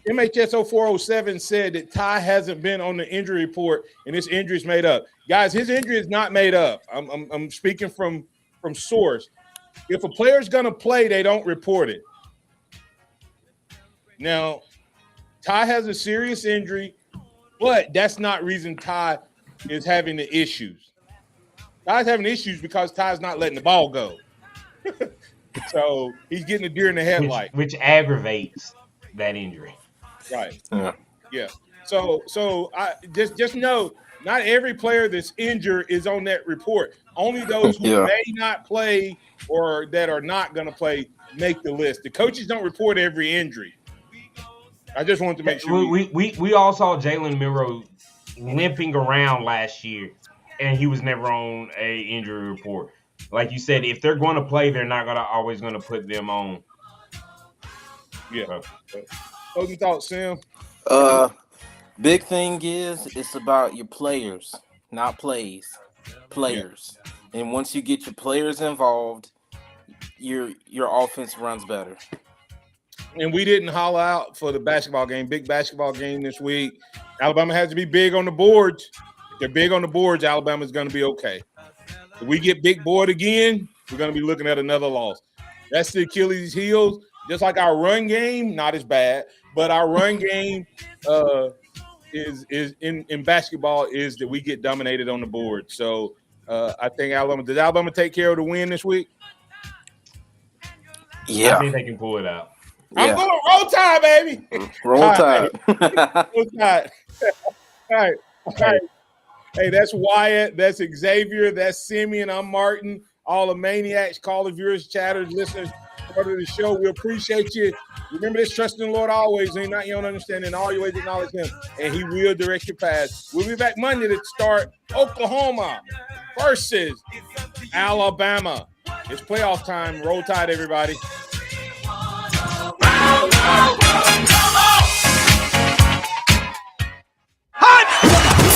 MHS 0407 said that Ty hasn't been on the injury report and his injury is made up. Guys, his injury is not made up. I'm speaking from source. If a player's going to play, they don't report it. Now, Ty has a serious injury, but that's not reason Ty is having the issues. Ty's having issues because Ty's not letting the ball go. So he's getting a deer in the headlight. Which aggravates that injury. Right. Yeah. So I just know not every player that's injured is on that report. Only those who may not play or that are not going to play make the list. The coaches don't report every injury. I just wanted to make sure. We all saw Jalen Milroe limping around last year, and he was never on a injury report. Like you said, if they're going to play, they're not always going to put them on. Yeah. Closing thoughts, Sam? Big thing is it's about your players, not plays. Players. Yeah. And once you get your players involved, your offense runs better. And we didn't holler out for the basketball game, big basketball game this week. Alabama has to be big on the boards. If they're big on the boards, Alabama's going to be okay. If we get big board again, we're going to be looking at another loss. That's the Achilles heel. Just like our run game, not as bad, but our run game is in basketball is that we get dominated on the board. So I think did Alabama take care of the win this week? Yeah. I think they can pull it out. Yeah. I'm going roll tide, baby. Roll tide. Roll tide. All right. Hey, that's Wyatt. That's Xavier. That's Simeon. I'm Martin. All the maniacs, caller, viewers, chatters, listeners, part of the show. We appreciate you. Remember this, trust in the Lord always. Lean not your own understanding. In all your ways acknowledge him, and he will direct your path. We'll be back Monday to start Oklahoma versus Alabama. It's playoff time. Roll Tide, everybody.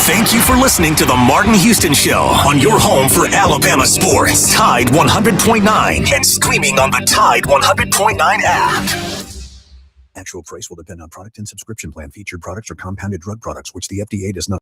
Think Thank you for listening to the Martin Houston Show on your home for Alabama sports. Tide 100.9 and streaming on the Tide 100.9 app. Actual price will depend on product and subscription plan. Featured products are compounded drug products, which the FDA does not.